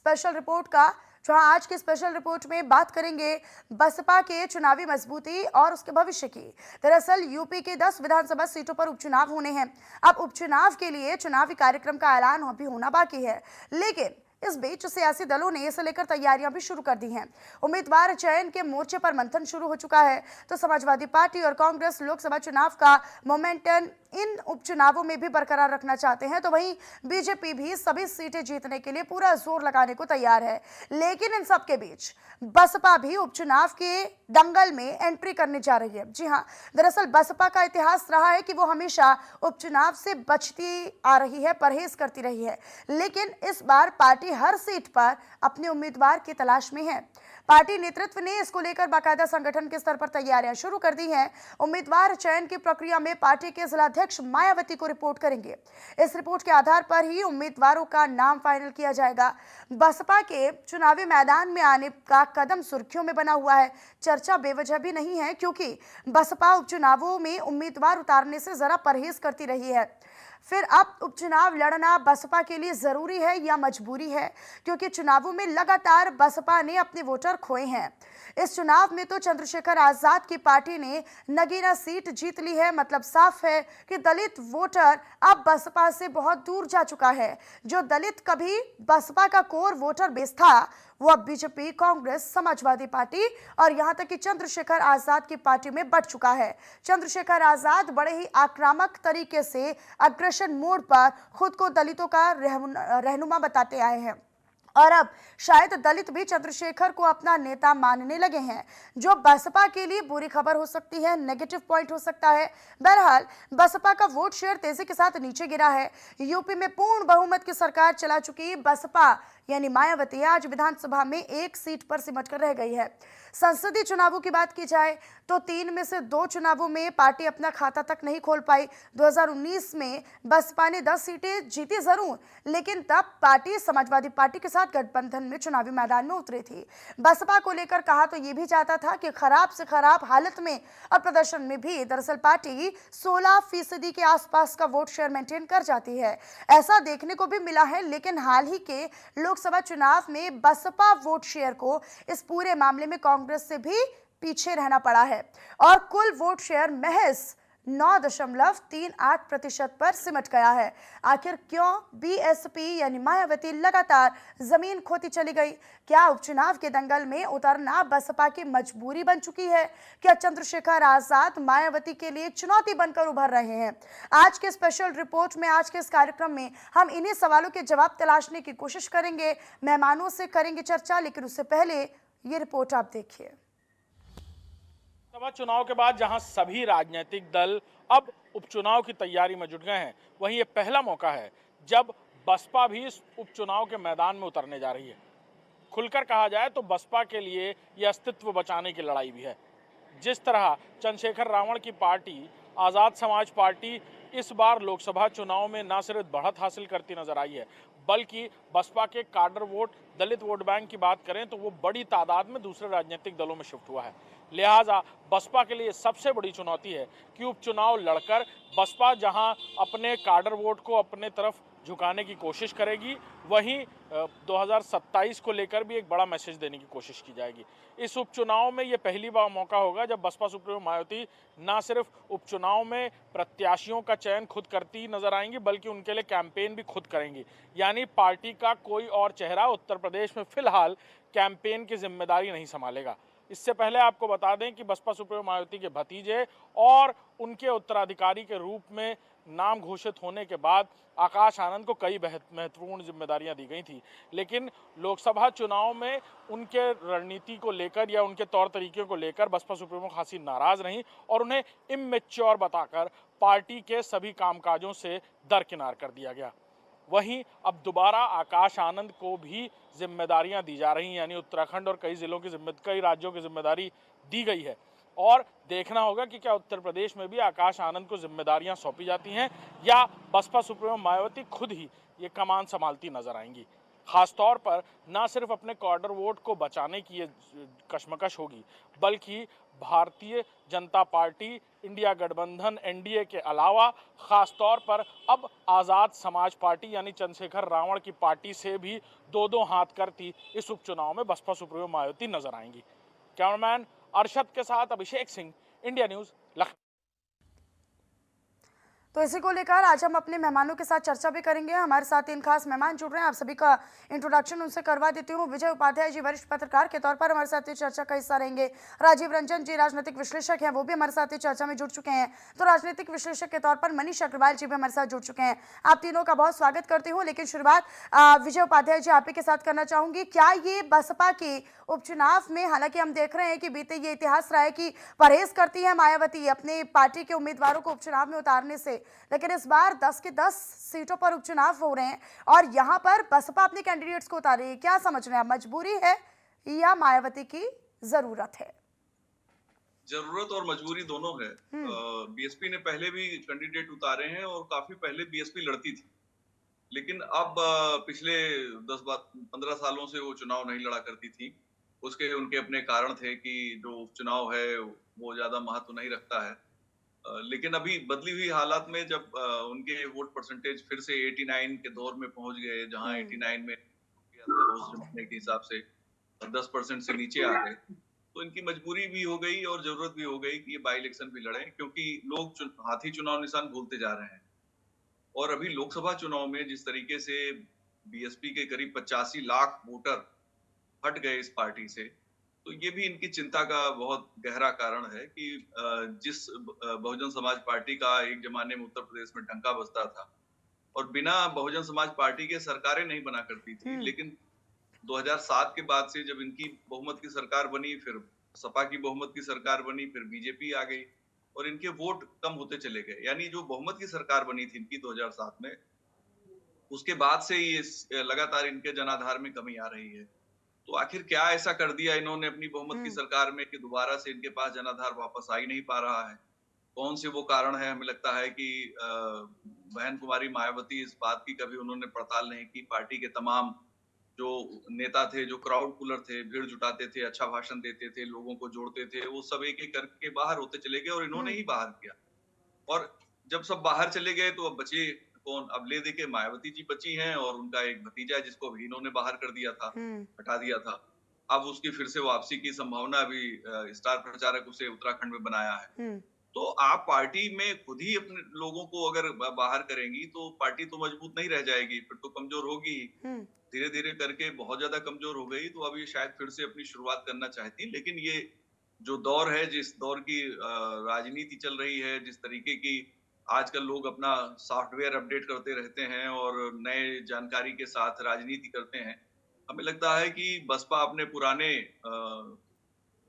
Special report का, जहां आज की स्पेशल रिपोर्ट में बात करेंगे बसपा के चुनावी मजबूती और उसके भविष्य की। दरअसल यूपी के 10 विधानसभा सीटों पर उपचुनाव होने हैं। अब उपचुनाव के लिए चुनावी कार्यक्रम का ऐलान अभी होना बाकी है, लेकिन इस बीच सियासी दलों ने इसे लेकर तैयारियां भी शुरू कर दी हैं। उम्मीदवार चयन के मोर्चे पर मंथन शुरू हो चुका है। तो समाजवादी पार्टी और कांग्रेस लोकसभा चुनाव का मोमेंटम इन उपचुनावों में भी बरकरार रखना चाहते हैं, तो वहीं बीजेपी भी सभी सीटें जीतने के लिए पूरा जोर लगाने को तैयार है। लेकिन इन सब के बीच बसपा भी उपचुनाव के दंगल में एंट्री करने जा रही है। जी हां, दरअसल बसपा का इतिहास रहा है कि वो हमेशा उपचुनाव से बचती आ रही है, परहेज करती रही है, लेकिन इस बार पार्टी हर सीट पर अपने उम्मीदवार की तलाश में है। पार्टी नेतृत्व ने इसको लेकर बाकायदा संगठन के स्तर पर तैयारियां शुरू कर दी हैं। उम्मीदवार चयन की प्रक्रिया में पार्टी के जिलाध्यक्ष मायावती को रिपोर्ट करेंगे। इस रिपोर्ट के आधार पर ही उम्मीदवारों का नाम फाइनल किया जाएगा। बसपा के चुनावी मैदान में आने का कदम सुर्खियों में बना हुआ है। चर्चा बेवजह भी नहीं है, क्योंकि बसपा उपचुनावों में उम्मीदवार उतारने से जरा परहेज करती रही है। फिर अब उपचुनाव लड़ना बसपा के लिए जरूरी है या मजबूरी है, क्योंकि चुनावों में लगातार बसपा ने अपने वोटर खोए हैं। इस चुनाव में तो चंद्रशेखर आजाद की पार्टी ने नगीना सीट जीत ली है। मतलब साफ है कि दलित वोटर अब बसपा से बहुत दूर जा चुका है। जो दलित कभी बसपा का कोर वोटर बेस था, वो अब बीजेपी, कांग्रेस, समाजवादी पार्टी और यहां तक कि चंद्रशेखर आजाद की पार्टी में बढ़ चुका है। चंद्रशेखर आजाद बड़े ही आक्रामक तरीके से अग्रेशन मोड पर खुद को दलितों का रहनुमा बताते आए हैं, और अब शायद दलित भी चंद्रशेखर को अपना नेता मानने लगे हैं, जो बसपा के लिए बुरी खबर हो सकती है, नेगेटिव पॉइंट हो सकता है। बहरहाल बसपा का वोट शेयर तेजी के साथ नीचे गिरा है। यूपी में पूर्ण बहुमत की सरकार चला चुकी बसपा यानी मायावती आज विधानसभा में एक सीट पर सिमट कर रह गई है। संसदीय चुनावों की बात की जाए तो 3 में से 2 चुनावों में पार्टी अपना खाता तक नहीं खोल पाई। 2019 में बसपा ने 10 सीटें जीती जरूर, लेकिन तब पार्टी समाजवादी पार्टी के साथ गठबंधन में चुनावी मैदान में उतरी थी। बसपा को लेकर कहा तो यह भी चाहता था कि खराब से खराब हालत में और प्रदर्शन में भी दरअसल पार्टी 16% के आसपास का वोट शेयर मेंटेन कर जाती है। ऐसा देखने को भी मिला है, लेकिन हाल ही के लोकसभा चुनाव में बसपा वोट शेयर को इस पूरे मामले में कांग्रेस से भी पीछे रहना पड़ा है और कुल वोट शेयर महज 9.38% पर सिमट गया है। आखिर क्यों बीएसपी यानी मायावती लगातार जमीन खोती चली गई? क्या उपचुनाव के दंगल में उतरना बसपा की मजबूरी बन चुकी है? क्या चंद्रशेखर आजाद मायावती के लिए एक चुनौती बनकर उभर रहे हैं? आज के स्पेशल रिपोर्ट में, आज के इस कार्यक्रम में हम इन्हीं सवालों के जवाब तलाशने की कोशिश करेंगे। मेहमानों से करेंगे चर्चा, लेकिन उससे पहले ये रिपोर्ट आप देखिए। लोकसभा चुनाव के बाद जहां सभी राजनीतिक दल अब उपचुनाव की तैयारी में जुट गए हैं, वहीं ये पहला मौका है जब बसपा भी इस उपचुनाव के मैदान में उतरने जा रही है। खुलकर कहा जाए तो बसपा के लिए यह अस्तित्व बचाने की लड़ाई भी है। जिस तरह चंद्रशेखर रावण की पार्टी आज़ाद समाज पार्टी इस बार लोकसभा चुनाव में न सिर्फ बढ़त हासिल करती नजर आई है, बल्कि बसपा के काडर वोट, दलित वोट बैंक की बात करें तो वो बड़ी तादाद में दूसरे राजनीतिक दलों में शिफ्ट हुआ है। लिहाजा बसपा के लिए सबसे बड़ी चुनौती है कि उपचुनाव लड़कर बसपा जहां अपने काडर वोट को अपने तरफ झुकाने की कोशिश करेगी, वहीं 2027 को लेकर भी एक बड़ा मैसेज देने की कोशिश की जाएगी। इस उपचुनाव में ये पहली बार मौका होगा जब बसपा सुप्रीमो मायावती न सिर्फ उपचुनाव में प्रत्याशियों का चयन खुद करती नजर आएंगी, बल्कि उनके लिए कैंपेन भी खुद करेंगी। यानी पार्टी का कोई और चेहरा उत्तर प्रदेश में फिलहाल कैंपेन की जिम्मेदारी नहीं संभालेगा। इससे पहले आपको बता दें कि बसपा सुप्रीमो मायावती के भतीजे और उनके उत्तराधिकारी के रूप में नाम घोषित होने के बाद आकाश आनंद को कई महत्वपूर्ण जिम्मेदारियां दी गई थी, लेकिन लोकसभा चुनाव में उनके रणनीति को लेकर या उनके तौर तरीके को लेकर बसपा सुप्रीमो खासी नाराज रहीं और उन्हें इमैच्योर बताकर पार्टी के सभी कामकाजों से दरकिनार कर दिया गया। वहीं अब दोबारा आकाश आनंद को भी जिम्मेदारियां दी जा रही हैं, यानी उत्तराखंड और कई राज्यों की जिम्मेदारी दी गई है और देखना होगा कि क्या उत्तर प्रदेश में भी आकाश आनंद को जिम्मेदारियां सौंपी जाती हैं या बसपा सुप्रीमो मायावती खुद ही ये कमान संभालती नजर आएंगी। खासतौर पर न सिर्फ अपने कॉर्डर वोट को बचाने की ये कशमकश होगी, बल्कि भारतीय जनता पार्टी, इंडिया गठबंधन एनडीए के अलावा खासतौर पर अब आज़ाद समाज पार्टी यानी चंद्रशेखर रावण की पार्टी से भी दो हाथ करती इस उपचुनाव में बसपा सुप्रीमो मायावती नजर आएंगी। कैमरामैन अरशद के साथ अभिषेक सिंह, इंडिया न्यूज, लखनऊ। तो इसी को लेकर आज हम अपने मेहमानों के साथ चर्चा भी करेंगे। हमारे साथ 3 खास मेहमान जुड़ रहे हैं, आप सभी का इंट्रोडक्शन उनसे करवा देती हूँ। विजय उपाध्याय जी वरिष्ठ पत्रकार के तौर पर हमारे साथ इस चर्चा का हिस्सा रहेंगे। राजीव रंजन जी राजनीतिक विश्लेषक हैं, वो भी हमारे साथ इस चर्चा में जुड़ चुके हैं। तो राजनीतिक विश्लेषक के तौर पर मनीष अग्रवाल जी भी हमारे साथ जुड़ चुके हैं। आप तीनों का बहुत स्वागत करती हूँ। लेकिन शुरुआत विजय उपाध्याय जी आप ही के साथ करना चाहूंगी। क्या ये बसपा के उपचुनाव में, हालांकि हम देख रहे हैं कि बीते ये इतिहास रहा है कि परहेज करती है मायावती अपने पार्टी के उम्मीदवारों को उपचुनाव में उतारने से, लेकिन इस बार 10 के 10 सीटों पर उपचुनाव हो रहे हैं और यहाँ पर बसपा अपने कैंडिडेट्स को उतार रही है। क्या समझ रहे हैं, मजबूरी है या मायावती की जरूरत है? जरूरत और मजबूरी दोनों है। बीएसपी ने पहले भी कैंडिडेट उतारे हैं और काफी पहले बीएसपी लड़ती थी, लेकिन अब पिछले 10-15 सालों से वो चुनाव नहीं लड़ा करती थी। उसके उनके अपने कारण थे कि जो उपचुनाव है वो ज्यादा महत्व नहीं रखता है। लेकिन अभी बदली हुई हालात में जब उनके वोट परसेंटेज फिर से 89 के दौर में पहुंच गए, जहां 89 में उस जमाने के हिसाब से 10% से नीचे आ गए, तो इनकी मजबूरी भी हो गई और जरूरत भी हो गई कि ये बाई इलेक्शन भी लड़े, क्योंकि लोग हाथी चुनाव निशान भूलते जा रहे हैं। और अभी लोकसभा चुनाव में जिस तरीके से बीएसपी के करीब 85 लाख वोटर हट गए इस पार्टी से, तो ये भी इनकी चिंता का बहुत गहरा कारण है कि जिस बहुजन समाज पार्टी का एक जमाने में उत्तर प्रदेश में डंका बजता था और बिना बहुजन समाज पार्टी के सरकारें नहीं बना करती थी, लेकिन 2007 के बाद से जब इनकी बहुमत की सरकार बनी, फिर सपा की बहुमत की सरकार बनी, फिर बीजेपी आ गई और इनके वोट कम होते चले गए। यानी जो बहुमत की सरकार बनी थी इनकी 2007 में, उसके बाद से ये लगातार इनके जनाधार में कमी आ रही है। तो आखिर क्या ऐसा कर दिया इन्होंने अपनी बहुमत की सरकार में कि दोबारा से इनके पास जनाधार वापस आ ही नहीं पा रहा है? कौन से वो कारण है? हमें लगता है कि बहन कुमारी मायावती इस बात की कभी उन्होंने पड़ताल नहीं की। पार्टी के तमाम जो नेता थे, जो क्राउड पुलर थे, भीड़ जुटाते थे, अच्छा भाषण देते थे, लोगों को जोड़ते थे, वो सब एक-एक करके बाहर होते चले गए और इन्होंने ही बाहर किया। और जब सब बाहर चले गए तो अब बचे कौन? अब ले दे के मायावती जी बची हैं और उनका एक भतीजा है जिसको भी इन्होंने बाहर कर दिया था, हटा दिया था। अब उसकी फिर से वापसी की संभावना अभी स्टार प्रचारक उसे उत्तराखंड में बनाया है। तो आप पार्टी में खुद ही अपने लोगों को अगर बाहर करेंगी तो पार्टी तो मजबूत नहीं रह जाएगी, फिर तो कमजोर होगी ही। धीरे-धीरे करके बहुत ज्यादा कमजोर हो गई, तो अभी शायद फिर से अपनी शुरुआत करना चाहती। लेकिन ये जो दौर है, जिस दौर की राजनीति चल रही है, जिस तरीके की आजकल लोग अपना सॉफ्टवेयर अपडेट करते रहते हैं और नए जानकारी के साथ राजनीति करते हैं, हमें लगता है कि बसपा अपने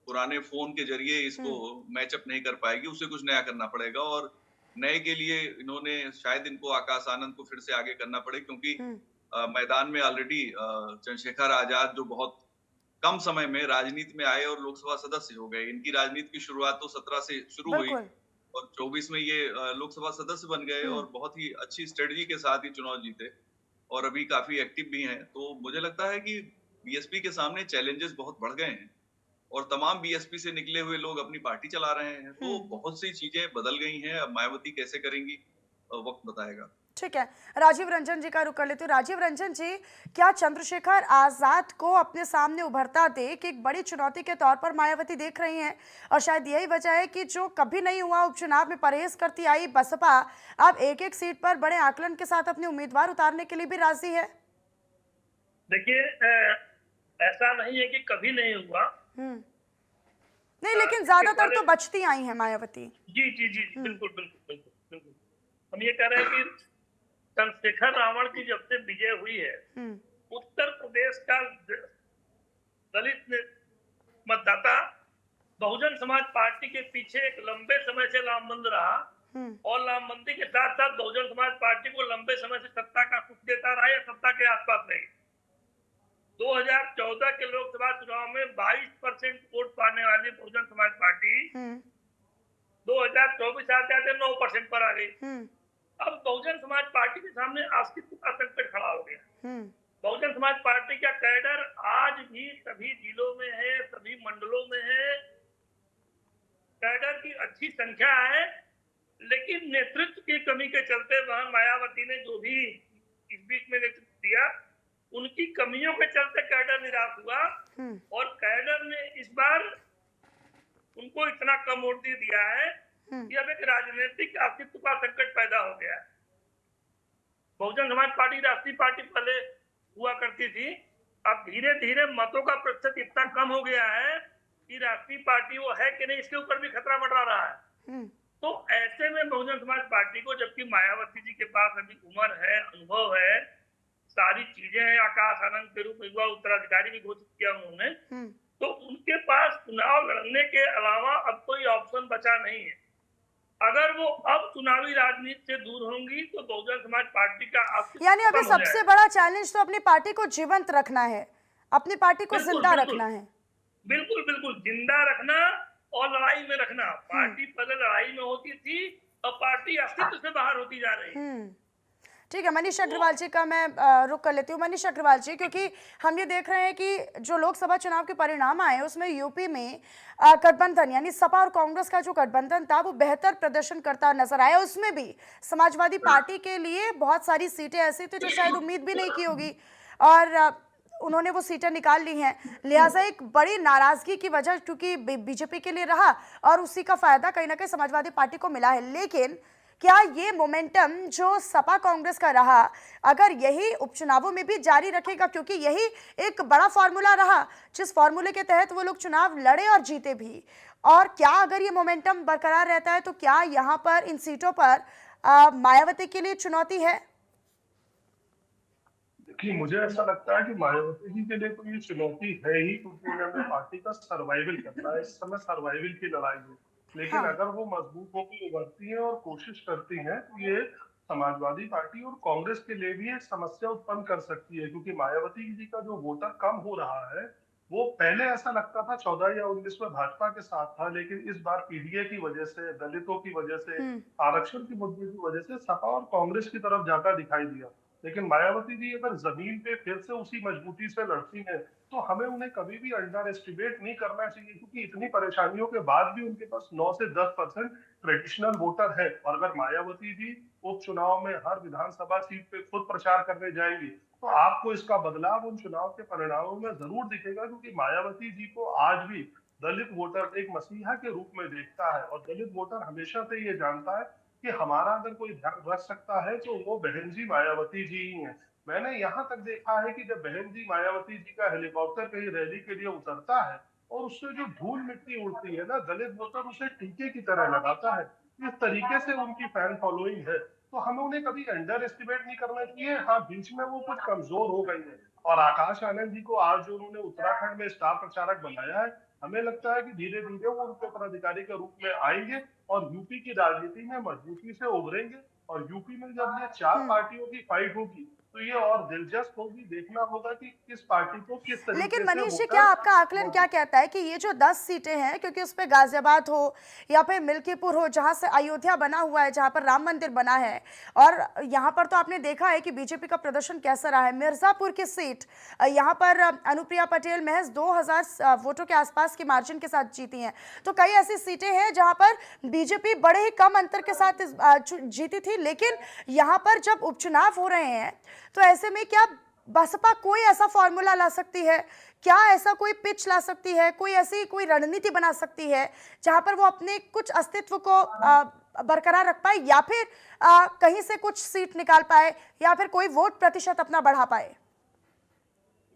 पुराने फोन के जरिए इसको मैचअप नहीं कर पाएगी, उसे कुछ नया करना पड़ेगा। और नए के लिए इन्होंने शायद इनको आकाश आनंद को फिर से आगे करना पड़े, क्योंकि मैदान में ऑलरेडी चंद्रशेखर आजाद जो बहुत कम समय में राजनीति में आए और लोकसभा सदस्य हो गए। इनकी राजनीति की शुरुआत तो 17 से शुरू हुई और 24 में ये लोकसभा सदस्य बन गए और बहुत ही अच्छी स्ट्रेटजी के साथ ही चुनाव जीते और अभी काफी एक्टिव भी हैं। तो मुझे लगता है कि बीएसपी के सामने चैलेंजेस बहुत बढ़ गए हैं और तमाम बीएसपी से निकले हुए लोग अपनी पार्टी चला रहे हैं। तो बहुत सी चीजें बदल गई हैं। अब मायावती कैसे करेंगी, वक्त बताएगा। ठीक है, राजीव रंजन जी का रुख कर लेते हो। राजीव रंजन जी, क्या चंद्रशेखर आजाद को अपने सामने उभरता देख एक बड़ी चुनौती के तौर पर मायावती देख रही हैं? और शायद यही वजह है कि जो कभी नहीं हुआ उपचुनाव में परहेज करती आई बसपा अब एक-एक सीट पर बड़े आकलन के साथ अपने उम्मीदवार उतारने के लिए भी राजी है। देखिए, ऐसा नहीं है कि कभी नहीं हुआ। नहीं, लेकिन ज्यादातर तो बचती आई हैं मायावती। जी जी जी, बिल्कुल बिल्कुल बिल्कुल बिल्कुल। हम ये कह रहे हैं कि चंद्रशेखर रावण की जब से विजय हुई है, उत्तर प्रदेश का दलित मतदाता बहुजन समाज पार्टी के पीछे एक लंबे समय से लामबंद रहा और लामबंदी के साथ साथ बहुजन समाज पार्टी को लंबे समय से सत्ता का सुख देता रहा या सत्ता के आसपास रही। 2014 के लोकसभा चुनाव में 22% वोट पाने वाली बहुजन समाज पार्टी 2024 आते आते 9% पर आ गई। अब बहुजन समाज पार्टी के सामने अस्तित्व का संकट खड़ा हो गया। बहुजन समाज पार्टी का कैडर आज भी सभी जिलों में है, सभी मंडलों में है। कैडर की अच्छी संख्या है, लेकिन नेतृत्व की कमी के चलते वहां मायावती ने जो भी इस बीच में नेतृत्व दिया, उनकी कमियों के चलते कैडर निराश हुआ और कैडर ने इस बार उनको इतना कम वोट दे दिया है कि अब एक राजनीतिक अस्तित्व का संकट पैदा हो गया है। बहुजन समाज पार्टी राष्ट्रीय पार्टी पहले हुआ करती थी, अब धीरे धीरे मतों का प्रतिशत इतना कम हो गया है कि राष्ट्रीय पार्टी वो है कि नहीं, इसके ऊपर भी खतरा मंडरा रहा है। तो ऐसे में बहुजन समाज पार्टी को, जबकि मायावती जी के पास अभी उम्र है, अनुभव है, सारी चीजें हैं, आकाश आनंद के रूप में युवा उत्तराधिकारी भी घोषित किया उन्होंने, तो उनके पास चुनाव लड़ने के अलावा अब कोई ऑप्शन बचा नहीं है। अगर वो अब चुनावी राजनीति से दूर होंगी तो बहुजन समाज पार्टी का यानी अभी सबसे बड़ा चैलेंज तो अपनी पार्टी को जीवंत रखना है, अपनी पार्टी को जिंदा रखना है। बिल्कुल बिल्कुल, जिंदा रखना और लड़ाई में रखना। पार्टी पहले लड़ाई में होती थी, अब पार्टी अस्तित्व से बाहर होती जा रही है। ठीक है, मनीष अग्रवाल जी का मैं रुक कर लेती हूँ। मनीष अग्रवाल जी, क्योंकि हम ये देख रहे हैं कि जो लोकसभा चुनाव के परिणाम आए उसमें यूपी में गठबंधन यानी सपा और कांग्रेस का जो गठबंधन था वो बेहतर प्रदर्शन करता नजर आया। उसमें भी समाजवादी पार्टी के लिए बहुत सारी सीटें ऐसी थी जो शायद उम्मीद भी नहीं की होगी और उन्होंने वो सीटें निकाल ली हैं। लिहाजा एक बड़ी नाराजगी की वजह क्योंकि बीजेपी के लिए रहा और उसी का फायदा कहीं ना कहीं समाजवादी पार्टी को मिला है। लेकिन क्या ये मोमेंटम जो सपा कांग्रेस का रहा अगर यही उपचुनावों में भी जारी रखेगा, क्योंकि यही एक बड़ा फॉर्मूला रहा जिस फॉर्मूले के तहत वो लोग चुनाव लड़े और जीते भी, और क्या अगर ये मोमेंटम बरकरार रहता है तो क्या यहाँ पर इन सीटों पर मायावती के लिए चुनौती है? देखिए, मुझे ऐसा लगता है कि मायावती जी के लिए तो ये चुनौती है ही, क्योंकि उन्हें पार्टी का सर्वाइवल करना है। इस समय सर्वाइवल की लड़ाई है, लेकिन अगर वो मजबूत होकर उभरती हैं और कोशिश करती हैं तो ये समाजवादी पार्टी और कांग्रेस के लिए भी एक समस्या उत्पन्न कर सकती है, क्योंकि मायावती जी का जो वोटर कम हो रहा है वो पहले ऐसा लगता था 14 या 19 में भाजपा के साथ था, लेकिन इस बार पीडीए की वजह से, दलितों की वजह से, आरक्षण के मुद्दे की वजह से सपा और कांग्रेस की तरफ जाता दिखाई दिया। लेकिन मायावती जी अगर जमीन पे फिर से उसी मजबूती से लड़ती हैं तो हमें उन्हें कभी भी अंडर एस्टिमेट नहीं करना चाहिए, क्योंकि इतनी परेशानियों के बाद भी उनके पास 9 से 10% ट्रेडिशनल वोटर है। और अगर मायावती जी उपचुनाव में हर विधानसभा सीट पे खुद प्रचार करने जाएंगी तो आपको इसका बदलाव उन चुनाव के परिणामों में जरूर दिखेगा, क्योंकि मायावती जी को आज भी दलित वोटर एक मसीहा के रूप में देखता है और दलित वोटर हमेशा से ये जानता है कि हमारा अगर कोई ध्यान रख सकता है तो वो बहन जी मायावती जी ही हैं। मैंने यहाँ तक देखा है कि जब बहन जी मायावती जी का हेलीकॉप्टर कहीं रैली के लिए उतरता है और उससे जो धूल मिट्टी उड़ती है ना, दलित वोटर उसे टीके की तरह लगाता है। इस तरीके से उनकी फैन फॉलोइंग है, तो हमें उन्हें कभी अंडर एस्टिमेट नहीं करना चाहिए। हाँ, बीच में वो कुछ कमजोर हो गई है और आकाश आनंद जी को आज जो उन्होंने उत्तराखंड में स्टार प्रचारक बनाया है, हमें लगता है कि धीरे धीरे वो उनके उत्तराधिकारी के रूप में आएंगे और यूपी की राजनीति में मजबूती से उभरेंगे। और यूपी में जब ये 4 पार्टियों की फाइट होगी तो ये और दिलचस्प होगी, देखना होगा कि किस पार्टी को किस तरीके से। लेकिन मनीष जी, क्या आपका आकलन क्या कहता है कि ये जो 10 सीटें हैं, क्योंकि उस पे गाजियाबाद हो या फिर मिल्कीपुर हो जहां से अयोध्या बना हुआ है, जहां पर राम मंदिर बना है, और यहाँ पर तो आपने देखा है कि बीजेपी का प्रदर्शन कैसा रहा है। मिर्जापुर की सीट यहाँ पर अनुप्रिया पटेल महज 2000 वोटों के आसपास की मार्जिन के साथ जीती हैं। तो कई ऐसी सीटें हैं जहां पर बीजेपी बड़े ही कम अंतर के साथ जीती थी, लेकिन यहाँ पर जब उपचुनाव हो रहे हैं तो ऐसे में क्या बसपा कोई ऐसा फॉर्मूला ला सकती है, क्या ऐसा कोई पिच ला सकती है, कोई ऐसी कोई रणनीति बना सकती है जहां पर वो अपने कुछ अस्तित्व को बरकरार रख पाए, या फिर कहीं से कुछ सीट निकाल पाए, या फिर कोई वोट प्रतिशत अपना बढ़ा पाए?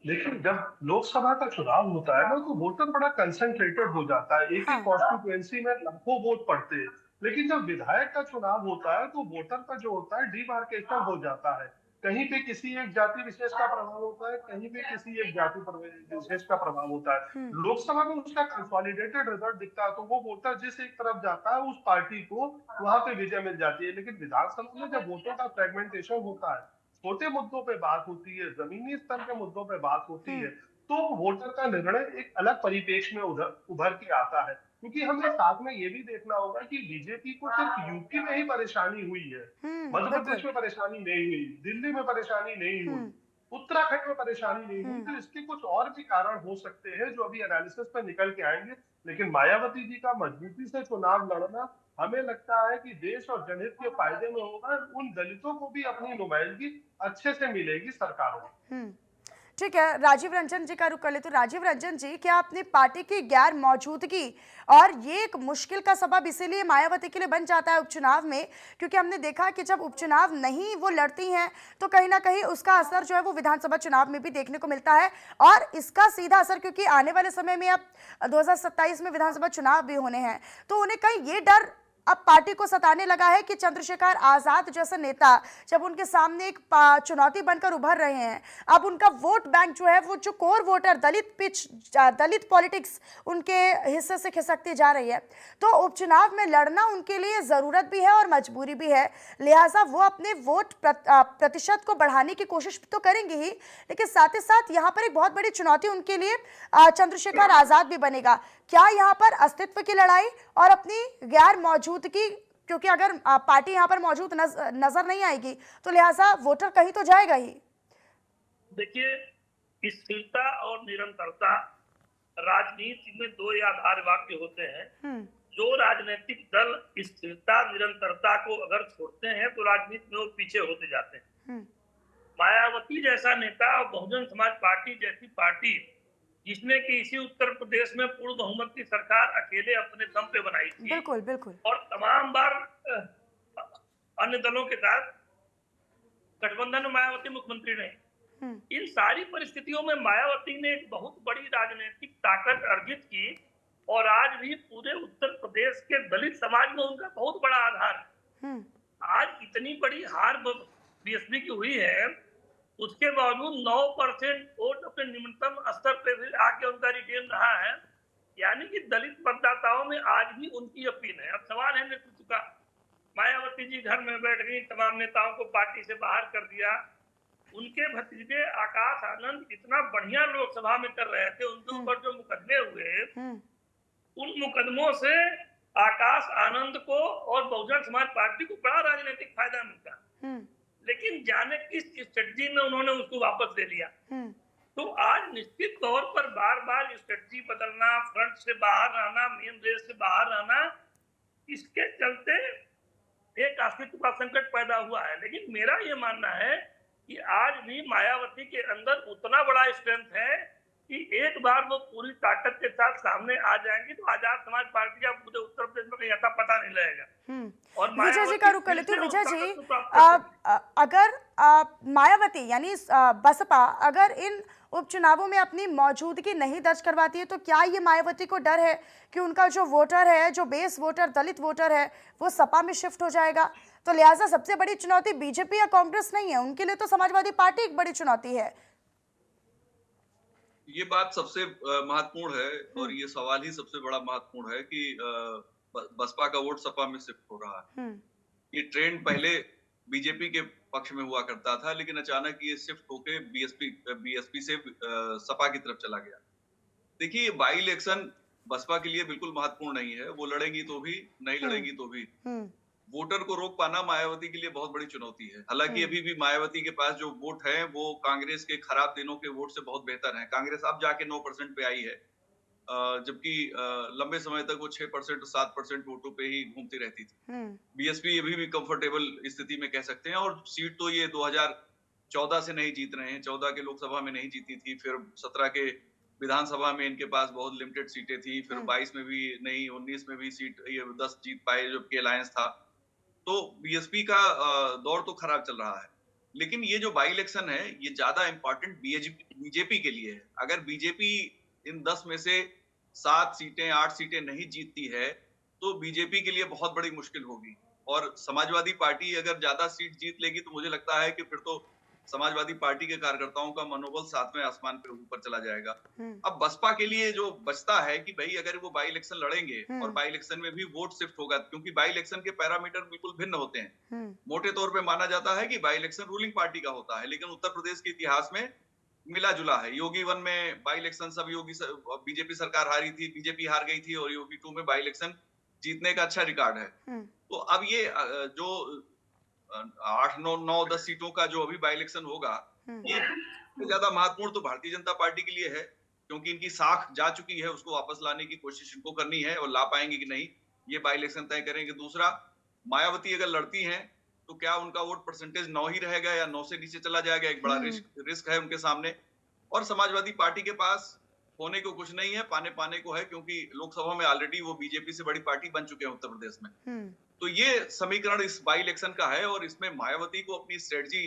लेकिन जब लोकसभा का चुनाव होता है ना तो वोटर बड़ा कंसंट्रेटेड हो जाता है, एक ही कॉन्स्टिट्यूएंसी में लाखों वोट पड़ते हैं। लेकिन जब विधायक का चुनाव होता है तो वोटर का जो होता है डिमार्केशन हो जाता है, कहीं पे किसी एक जाति विशेष का प्रभाव होता है, कहीं पे किसी एक जाति विशेष का प्रभाव होता है। लोकसभा में उसका कंसोलिडेटेड रिजल्ट दिखता है तो वो वोटर जिस एक तरफ जाता है उस पार्टी को वहां पे विजय मिल जाती है। लेकिन विधानसभा में जब वोटों का फ्रेगमेंटेशन होता है, छोटे मुद्दों पे बात होती है, जमीनी स्तर के मुद्दों पे बात होती है, तो वोटर का निर्णय एक अलग परिपेक्ष में उभर के आता है। क्योंकि हमें साथ में ये भी देखना होगा कि बीजेपी को सिर्फ यूपी में ही परेशानी हुई है, मध्य प्रदेश में परेशानी नहीं हुई, दिल्ली में परेशानी नहीं हुई। उत्तराखंड में परेशानी नहीं हुई, तो इसके कुछ और भी कारण हो सकते हैं जो अभी एनालिसिस पे निकल के आएंगे। लेकिन मायावती जी का मजबूती से चुनाव लड़ना हमें लगता है कि देश और जनहित के फायदे में होगा। उन दलितों को भी अपनी नुमाइंदगी अच्छे से मिलेगी सरकारों में। ठीक है, राजीव रंजन जी का रुख कर ले। तो राजीव रंजन जी, क्या अपनी पार्टी की गैर मौजूदगी और ये एक मुश्किल का सबब इसीलिए मायावती के लिए बन जाता है उपचुनाव में, क्योंकि हमने देखा कि जब उपचुनाव नहीं वो लड़ती हैं तो कहीं ना कहीं उसका असर जो है वो विधानसभा चुनाव में भी देखने को मिलता है, और इसका सीधा असर क्योंकि आने वाले समय में अब 2027 में विधानसभा चुनाव भी होने हैं, तो उन्हें कहीं ये डर अब पार्टी को सताने लगा है कि चंद्रशेखर आजाद जैसे नेता जब उनके सामने एक चुनौती बनकर उभर रहे हैं, अब उनका वोट बैंक जो है वो जो कोर वोटर दलित पॉलिटिक्स उनके हिस्से से खिसकती जा रही है, तो उपचुनाव में लड़ना उनके लिए जरूरत भी है और मजबूरी भी है। लिहाजा वो अपने वोट प्रतिशत को बढ़ाने की कोशिश तो करेंगे ही, लेकिन साथ ही साथ यहाँ पर एक बहुत बड़ी चुनौती उनके लिए चंद्रशेखर आजाद भी बनेगा। क्या यहाँ पर अस्तित्व की लड़ाई और अपनी गैर मौजूदगी, क्योंकि अगर पार्टी यहाँ पर मौजूद नजर नहीं आएगी तो लिहाजा वोटर कहीं तो जाएगा ही। देखिए, स्थिरता और निरंतरता राजनीति में दो आधार वाक्य होते हैं। जो राजनीतिक दल स्थिरता निरंतरता को अगर छोड़ते हैं तो राजनीति में वो पीछे होते जाते हैं। मायावती जैसा नेता और बहुजन समाज पार्टी जैसी पार्टी जिसने कि इसी उत्तर प्रदेश में पूर्ण बहुमत की सरकार अकेले अपने दम पे बनाई थी, बिल्कुल बिल्कुल, और तमाम बार अन्य दलों के साथ गठबंधन में मायावती मुख्यमंत्री रही। इन सारी परिस्थितियों में मायावती ने एक बहुत बड़ी राजनीतिक ताकत अर्जित की, और आज भी पूरे उत्तर प्रदेश के दलित समाज में उनका बहुत बड़ा आधार है। आज इतनी बड़ी हार बीएसपी की हुई है, उसके बावजूद 9% वोट अपने निम्नतम स्तर पे भी आके उनका रिटेन रहा है, यानी कि दलित मतदाताओं में आज भी उनकी अपील है। अब सवाल है नेतृत्व का। मायावती जी घर में बैठ गई, तमाम नेताओं को पार्टी से बाहर कर दिया। उनके भतीजे आकाश आनंद इतना बढ़िया लोकसभा में कर रहे थे, उनके ऊपर जो मुकदमे हुए, उन मुकदमों से आकाश आनंद को और बहुजन समाज पार्टी को बड़ा राजनीतिक फायदा मिलता, लेकिन जाने किस स्ट्रेटजी में उन्होंने उसको वापस ले लिया। तो आज निश्चित तौर पर बार बार स्ट्रेटजी बदलना, फ्रंट से बाहर रहना, मेन रेस से बाहर रहना, इसके चलते एक अस्तित्व का संकट पैदा हुआ है। लेकिन मेरा ये मानना है कि आज भी मायावती के अंदर उतना बड़ा स्ट्रेंथ है कि एक बार वो पूरी ताकत के साथ सामने आ जाएंगी तो आजाद समाज पार्टी का पूरे उत्तर प्रदेश में कहीं ऐसा पता नहीं लगेगा। और विजय जी का रुख कर लेती हूँ। विजय जी, अगर मायावती यानी बसपा अगर इन उपचुनावों में अपनी मौजूदगी नहीं दर्ज करवाती है, तो क्या ये मायावती को डर है कि उनका जो वोटर है, जो बेस वोटर, दलित वोटर है, वो सपा में शिफ्ट हो जाएगा? तो लिहाजा सबसे बड़ी चुनौती बीजेपी या कांग्रेस नहीं है, उनके लिए तो समाजवादी पार्टी एक बड़ी चुनौती है। ये बात सबसे महत्वपूर्ण है, और ये सवाल ही सबसे बड़ा महत्वपूर्ण है कि बसपा का वोट सपा में शिफ्ट हो रहा है। ये ट्रेंड पहले बीजेपी के पक्ष में हुआ करता था, लेकिन अचानक ये शिफ्ट होके बीएसपी से सपा की तरफ चला गया। देखिए, बाई इलेक्शन बसपा के लिए बिल्कुल महत्वपूर्ण नहीं है, वो लड़ेगी तो भी, नहीं लड़ेगी तो भी। वोटर को रोक पाना मायावती के लिए बहुत बड़ी चुनौती है। हालांकि अभी भी मायावती के पास जो वोट है वो कांग्रेस के खराब दिनों के वोट से बहुत बेहतर है। कांग्रेस अब जाके 9% पे आई है, जबकि लंबे समय तक वो 6% 7% वोटों पे ही घूमती रहती थी। बीएसपी अभी भी कंफर्टेबल स्थिति में कह सकते हैं, और सीट तो ये 2014 से नहीं जीत रहे हैं। 14 के लोकसभा में नहीं जीती थी, फिर 17 के विधानसभा में इनके पास बहुत लिमिटेड सीटें थी, फिर 22 में भी नहीं, 19 में भी सीट ये 10 जीत पाए जबकि अलायंस था। तो बीएसपी का दौर तो खराब चल रहा है। लेकिन ये जो बाई इलेक्शन है ये ज्यादा इंपॉर्टेंट बीजेपी के लिए है। अगर बीजेपी इन 10 में से 7 सीटें 8 सीटें नहीं जीतती है तो बीजेपी के लिए बहुत बड़ी मुश्किल होगी, और समाजवादी पार्टी अगर ज्यादा सीट जीत लेगी तो मुझे लगता है कि फिर तो समाजवादी पार्टी के कार्यकर्ताओं का मनोबल 7वें आसमान पे ऊपर चला जाएगा। अब बसपा के लिए जो बचता है कि भाई अगर वो बाई इलेक्शन लड़ेंगे और बाई इलेक्शन में भी वोट शिफ्ट होगा, क्योंकि बाई इलेक्शन के पैरामीटर बिल्कुल भिन्न होते हैं। मोटे तौर पे माना जाता है कि बाई इलेक्शन रूलिंग पार्टी का होता है, लेकिन उत्तर प्रदेश के इतिहास में मिला जुला है। योगी 1 में बाई इलेक्शन सब बीजेपी सरकार हारी थी, बीजेपी हार गई थी, और योगी 2 में बाई इलेक्शन जीतने का अच्छा रिकॉर्ड है। तो अब ये जो 8, 9, 10 सीटों का जो अभी बाई इलेक्शन होगा, ये सबसे ज्यादा महत्वपूर्ण तो भारतीय जनता पार्टी के लिए है, क्योंकि इनकी साख जा चुकी है, उसको वापस लाने की कोशिश इनको करनी है, और ला पाएंगे कि नहीं ये बाई इलेक्शन तय करेंगे। दूसरा, मायावती अगर लड़ती हैं तो क्या उनका वोट परसेंटेज 9 ही रहेगा या 9 से नीचे चला जाएगा, एक बड़ा रिस्क है उनके सामने। और समाजवादी पार्टी के पास होने को कुछ नहीं है, पाने को है, क्योंकि लोकसभा में ऑलरेडी वो बीजेपी से बड़ी पार्टी बन चुके हैं उत्तर प्रदेश में। तो ये समीकरण इस बाई इलेक्शन का है, और इसमें मायावती को अपनी स्ट्रेटजी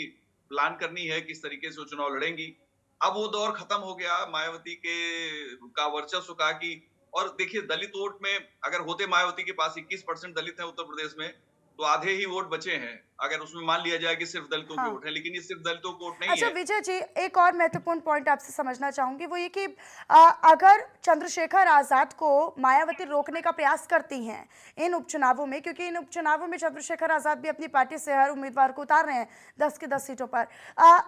प्लान करनी है, किस तरीके से वो चुनाव लड़ेंगी। अब वो दौर खत्म हो गया मायावती का वर्चस्व का कि, और देखिए दलित वोट में अगर होते मायावती के पास 21% दलित है उत्तर प्रदेश में, तो आधे ही वोट बचे हैं, अगर उसमें मान लिया जाए कि सिर्फ दलितों के वोट है, लेकिन ये सिर्फ दलितों के वोट नहीं अच्छा है। विजय जी, एक और महत्वपूर्ण पॉइंट आपसे समझना चाहूंगी, वो ये कि अगर चंद्रशेखर आजाद को मायावती रोकने का प्रयास करती हैं इन उपचुनावों में, क्योंकि इन उपचुनावों में चंद्रशेखर आजाद भी अपनी पार्टी से हर उम्मीदवार को उतार रहे हैं 10 की 10 सीटों पर,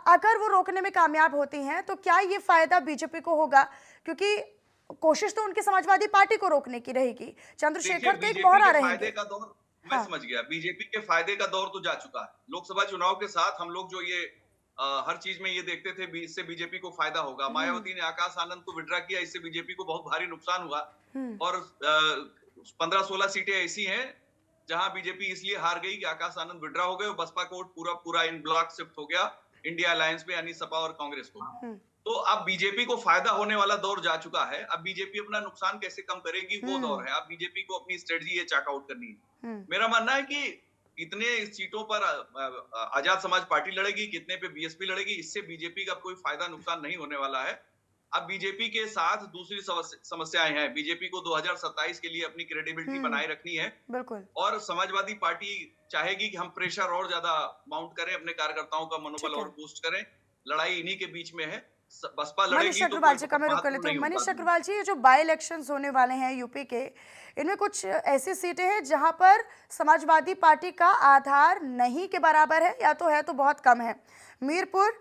अगर वो रोकने में कामयाब होती हैं तो क्या ये फायदा बीजेपी को होगा? क्योंकि कोशिश तो उनकी समाजवादी पार्टी को रोकने की रहेगी, चंद्रशेखर तो एक मोहरा रहेंगे। मैं समझ गया, बीजेपी के फायदे का दौर तो जा चुका है। लोकसभा चुनाव के साथ हम लोग जो ये हर चीज में ये देखते थे इससे बीजेपी को फायदा होगा। मायावती ने आकाश आनंद को विड्रा किया, इससे बीजेपी को बहुत भारी नुकसान हुआ, और 15-16 सीटें ऐसी हैं जहां बीजेपी इसलिए हार गई कि आकाश आनंद विड्रा हो गए और बसपा को पूरा इन ब्लॉक शिफ्ट हो गया इंडिया अलायंस पे, यानी सपा और कांग्रेस को। तो अब बीजेपी को फायदा होने वाला दौर जा चुका है। अब बीजेपी अपना नुकसान कैसे कम करेगी, वो दौर है। अब बीजेपी को अपनी स्ट्रेटजी ये चाक आउट करनी है। मेरा मानना है कि कितने सीटों पर आजाद समाज पार्टी लड़ेगी, कितने पे बीएसपी लड़ेगी, इससे बीजेपी का कोई फायदा नुकसान नहीं होने वाला है। अब बीजेपी के साथ दूसरी समस्याएं हैं। बीजेपी को 2027 के लिए अपनी क्रेडिबिलिटी बनाए रखनी है, और समाजवादी पार्टी चाहेगी कि हम प्रेशर और ज्यादा माउंट करें, अपने कार्यकर्ताओं का मनोबल और बूस्ट करें। लड़ाई इन्हीं के बीच में है। बसपा मनीष अग्रवाल जी का मैं रुक कर लेती हूँ। मनीष अग्रवाल जी, ये जो बाई इलेक्शंस होने वाले हैं यूपी के, इनमें कुछ ऐसी सीटें हैं जहां पर समाजवादी पार्टी का आधार नहीं के बराबर है, या तो है तो बहुत कम है। मीरपुर,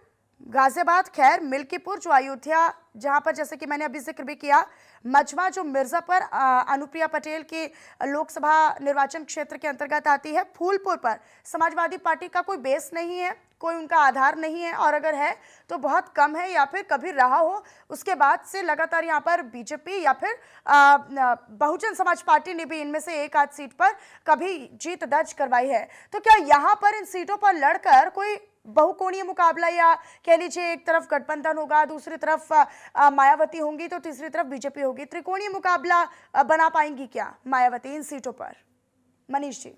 गाजियाबाद, खैर, मिल्कीपुर जो अयोध्या, जहां पर जैसे कि मैंने अभी जिक्र भी किया, मझवा जो मिर्जापुर अनुप्रिया पटेल की लोकसभा निर्वाचन क्षेत्र के अंतर्गत आती है, फूलपुर पर समाजवादी पार्टी का कोई बेस नहीं है, कोई उनका आधार नहीं है, और अगर है तो बहुत कम है, या फिर कभी रहा हो उसके बाद से लगातार यहाँ पर बीजेपी या फिर बहुजन समाज पार्टी ने भी इनमें से एक आध सीट पर कभी जीत दर्ज करवाई है। तो क्या यहाँ पर इन सीटों पर लड़कर कोई बहुकोणीय मुकाबला, या कह लीजिए एक तरफ गठबंधन होगा, दूसरी तरफ मायावती होंगी, तो तीसरी तरफ बीजेपी होगी, त्रिकोणीय मुकाबला बना पाएंगी क्या मायावती इन सीटों पर? मनीष जी।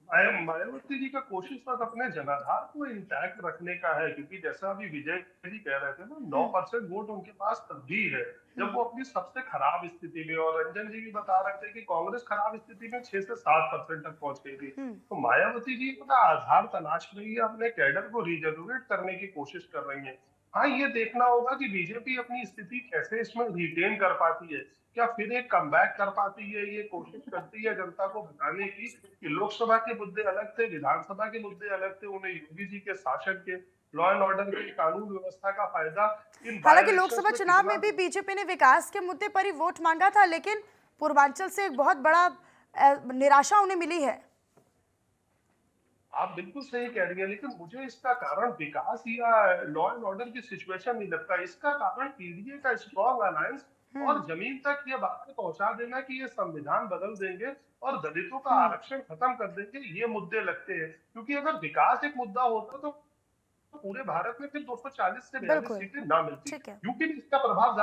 मायावती जी का कोशिश बस अपने जनाधार को इंटैक्ट रखने का है, क्योंकि जैसा अभी विजय जी कह रहे थे ना, 9% वोट उनके पास तब भी है जब वो अपनी सबसे खराब स्थिति में, और रंजन जी भी बता रहे थे कि कांग्रेस खराब स्थिति में 6 से 7% तक पहुंच गई थी। तो मायावती जी अपना आधार तलाश रही है, अपने कैडर को रिजनरेट करने की कोशिश कर रही है। हाँ, ये देखना होगा कि बीजेपी अपनी स्थिति कैसे इसमें रिटेन कर पाती है, क्या फिर एक कमबैक कर पाती है। ये कोशिश करती है जनता को बताने की कि लोकसभा के मुद्दे अलग थे, विधानसभा के मुद्दे अलग थे, उन्हें योगी जी के शासन के, लॉ एंड ऑर्डर के, कानून व्यवस्था का फायदा इन। हालांकि लोकसभा चुनाव में भी बीजेपी ने विकास के मुद्दे पर ही वोट मांगा था, लेकिन पूर्वांचल से एक बहुत बड़ा निराशा उन्हें मिली है। आप बिल्कुल सही कह रही है, लेकिन मुझे इसका कारण विकास या लॉ एंड ऑर्डर की सिचुएशन नहीं लगता। इसका कारण पीडीए का स्ट्रॉन्ग अलायंस और जमीन तक ये बातें पहुंचा देना कि ये संविधान बदल देंगे और दलितों का आरक्षण खत्म कर देंगे, ये मुद्दे लगते हैं। क्योंकि अगर विकास एक मुद्दा होता तो पूरे भारत में फिर 240 से 42 सीटें ना मिलती, क्योंकि इसका प्रभाव ज्यादा